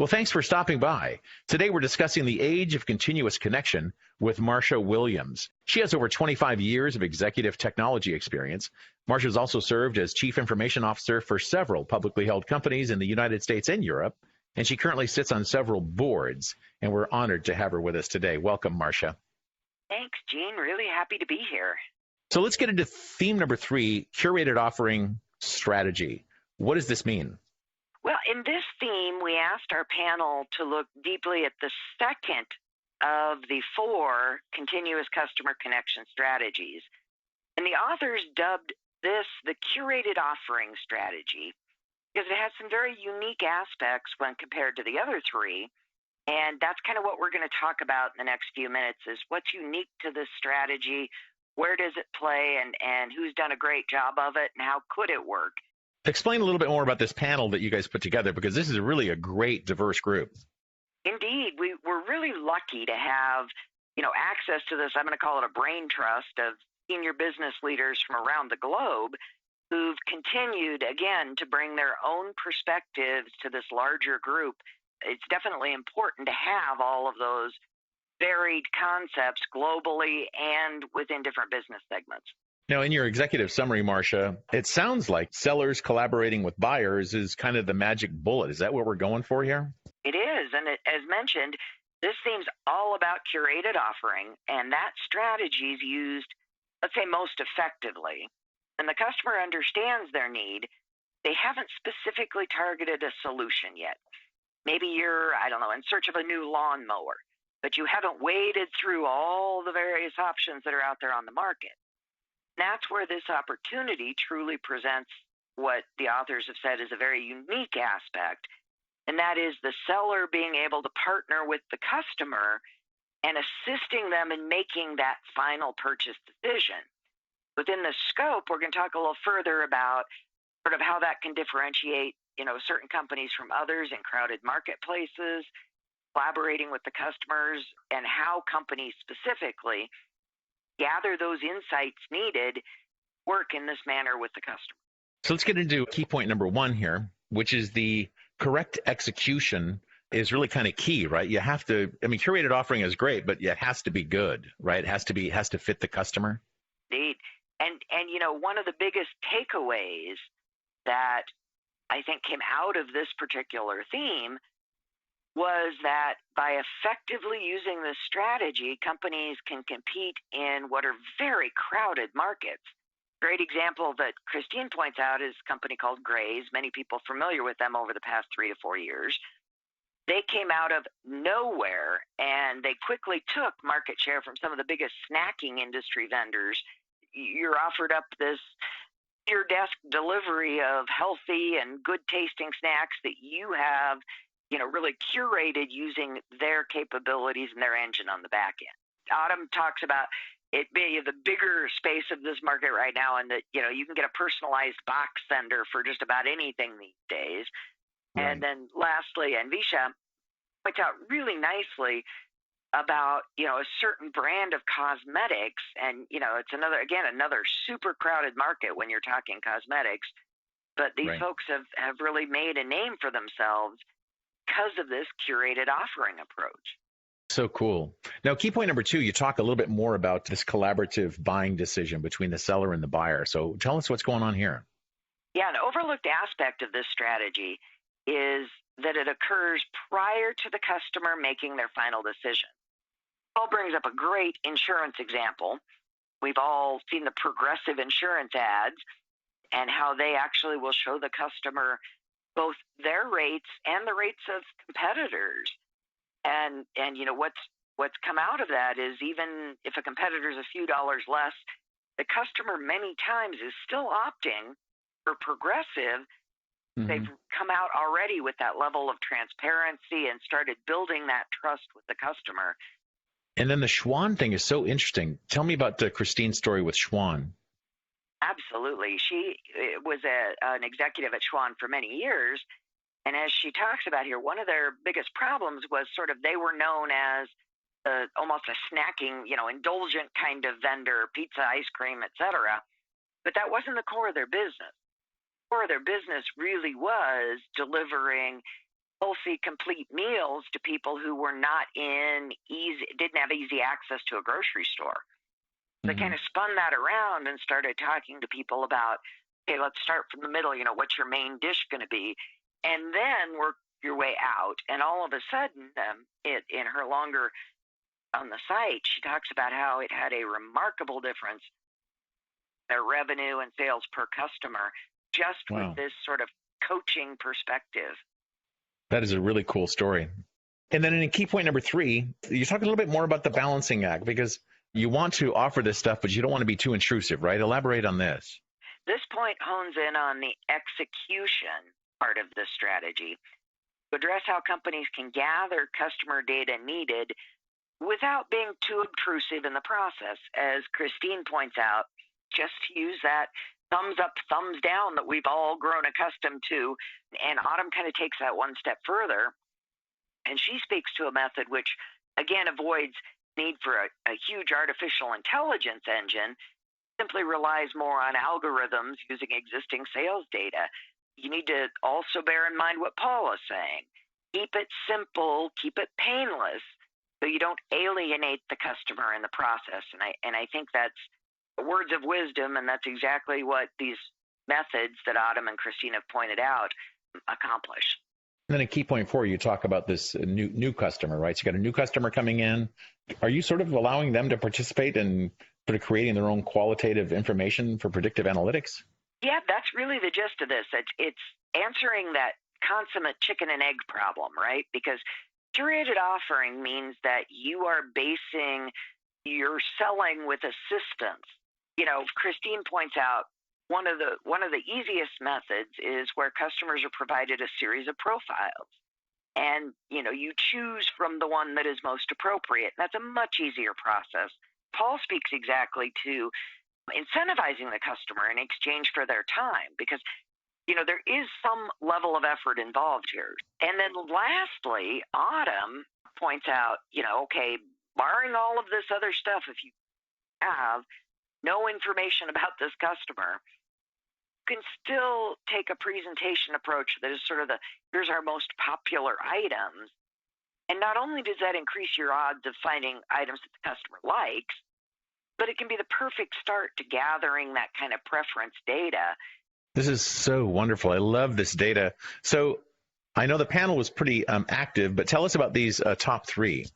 thanks for stopping by. Today, we're discussing the age of continuous connection with Marcia Williams. She has over 25 years of executive technology experience. Marcia has also served as Chief Information Officer for several publicly held companies in the United States and Europe, and she currently sits on several boards, and we're honored to have her with us today. Welcome, Marcia. Thanks, Gene. Really happy to be here. So let's get into theme number 3, curated offering strategy. What does this mean? Well, in this theme, we asked our panel to look deeply at the second of the 4 continuous customer connection strategies. And the authors dubbed this the curated offering strategy because it has some very unique aspects when compared to the other 3. And that's kind of what we're going to talk about in the next few minutes is what's unique to this strategy, where does it play, and who's done a great job of it, and how could it work? Explain a little bit more about this panel that you guys put together, because this is really a great, diverse group. Indeed. We're really lucky to have, access to this, I'm going to call it a brain trust of senior business leaders from around the globe who've continued, again, to bring their own perspectives to this larger group. It's definitely important to have all of those varied concepts globally and within different business segments. Now, in your executive summary, Marcia, it sounds like sellers collaborating with buyers is kind of the magic bullet. Is that what we're going for here? It is. And as mentioned, this theme's all about curated offering, and that strategy is used, let's say, most effectively. When the customer understands their need, they haven't specifically targeted a solution yet. Maybe you're, in search of a new lawnmower, but you haven't waded through all the various options that are out there on the market. That's where this opportunity truly presents what the authors have said is a very unique aspect, and that is the seller being able to partner with the customer and assisting them in making that final purchase decision. Within the scope, we're going to talk a little further about sort of how that can differentiate, certain companies from others in crowded marketplaces, collaborating with the customers, and how companies specifically gather those insights needed, work in this manner with the customer. So let's get into key point number 1 here, which is the correct execution is really kind of key, right? You have to, curated offering is great, but it has to be good, right? It has to fit the customer. Indeed. And one of the biggest takeaways that I think came out of this particular theme was that by effectively using this strategy, companies can compete in what are very crowded markets. Great example that Christine points out is a company called Gray's. Many people familiar with them over the past 3 to 4 years. They came out of nowhere, and they quickly took market share from some of the biggest snacking industry vendors. You're offered up this your desk delivery of healthy and good tasting snacks that you have really curated using their capabilities and their engine on the back end. Autumn talks about it being the bigger space of this market right now, and that, you can get a personalized box sender for just about anything these days. Right. And then lastly, and Visha points out really nicely about, a certain brand of cosmetics. And, it's another super crowded market when you're talking cosmetics. But these Right. folks have really made a name for themselves because of this curated offering approach. So cool. Now, key point number 2, you talk a little bit more about this collaborative buying decision between the seller and the buyer. So tell us what's going on here. Yeah, an overlooked aspect of this strategy is that it occurs prior to the customer making their final decision. Paul brings up a great insurance example. We've all seen the Progressive insurance ads and how they actually will show the customer both their rates and the rates of competitors. And what's come out of that is even if a competitor is a few dollars less, the customer many times is still opting for Progressive. Mm-hmm. They've come out already with that level of transparency and started building that trust with the customer. And then the Schwann thing is so interesting. Tell me about Christine's story with Schwann. Absolutely. She was an executive at Schwann for many years. And as she talks about here, one of their biggest problems was sort of they were known as almost a snacking, indulgent kind of vendor, pizza, ice cream, et cetera. But that wasn't the core of their business. The core of their business really was delivering healthy, complete meals to people who were didn't have easy access to a grocery store. They kind of spun that around and started talking to people about, okay, let's start from the middle. What's your main dish going to be? And then work your way out. And all of a sudden, in her longer on the site, she talks about how it had a remarkable difference in their revenue and sales per customer just with this sort of coaching perspective. That is a really cool story. And then in key point number 3, you talk a little bit more about the balancing act, because you want to offer this stuff, but you don't want to be too intrusive, right? Elaborate on this. This point hones in on the execution part of this strategy to address how companies can gather customer data needed without being too obtrusive in the process. As Christine points out, just to use that thumbs up, thumbs down that we've all grown accustomed to. And Autumn kind of takes that one step further. And she speaks to a method which, again, avoids need for a huge artificial intelligence engine, simply relies more on algorithms using existing sales data. You need to also bear in mind what Paul is saying. Keep it simple, keep it painless, so you don't alienate the customer in the process. And I think that's words of wisdom, and that's exactly what these methods that Autumn and Christine have pointed out accomplish. And then a key point 4, you talk about this new customer, right? So you got a new customer coming in. Are you sort of allowing them to participate in sort of creating their own qualitative information for predictive analytics? Yeah, that's really the gist of this. It's answering that consummate chicken and egg problem, right? Because curated offering means that you are basing your selling with assistance. Christine points out one of the easiest methods is where customers are provided a series of profiles. And, you choose from the one that is most appropriate. That's a much easier process. Paul speaks exactly to incentivizing the customer in exchange for their time, because, there is some level of effort involved here. And then lastly, Autumn points out, okay, barring all of this other stuff, if you have no information about this customer, you can still take a presentation approach that is sort of here's our most popular items. And not only does that increase your odds of finding items that the customer likes, but it can be the perfect start to gathering that kind of preference data. This is so wonderful. I love this data. So I know the panel was pretty active, but tell us about these top 3.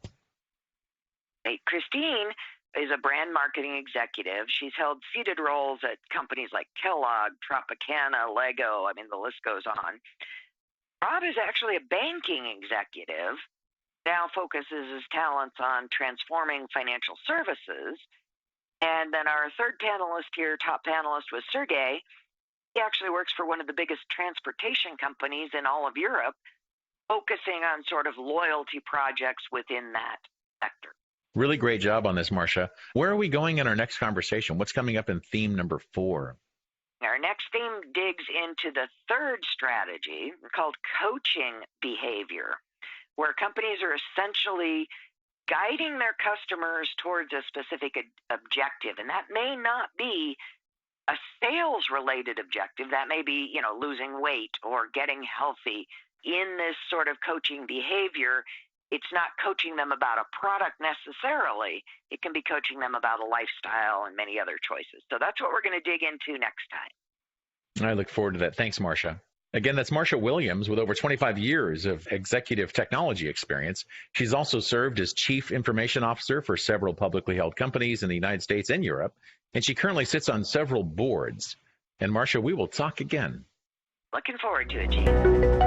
Hey, Christine is a brand marketing executive. She's held seated roles at companies like Kellogg, Tropicana, Lego. I mean, the list goes on. Rob is actually a banking executive, now focuses his talents on transforming financial services. And then our third panelist here, top panelist, was Sergey. He actually works for one of the biggest transportation companies in all of Europe, focusing on sort of loyalty projects within that sector. Really great job on this, Marcia. Where are we going in our next conversation? What's coming up in theme number 4? Our next theme digs into the third strategy called coaching behavior, where companies are essentially guiding their customers towards a specific objective. And that may not be a sales-related objective. That may be, losing weight or getting healthy. In this sort of coaching behavior, it's not coaching them about a product necessarily. It can be coaching them about a lifestyle and many other choices. So that's what we're going to dig into next time. I look forward to that. Thanks, Marcia. Again, that's Marcia Williams with over 25 years of executive technology experience. She's also served as Chief Information Officer for several publicly held companies in the United States and Europe, and she currently sits on several boards. And Marcia, we will talk again. Looking forward to it, Gene.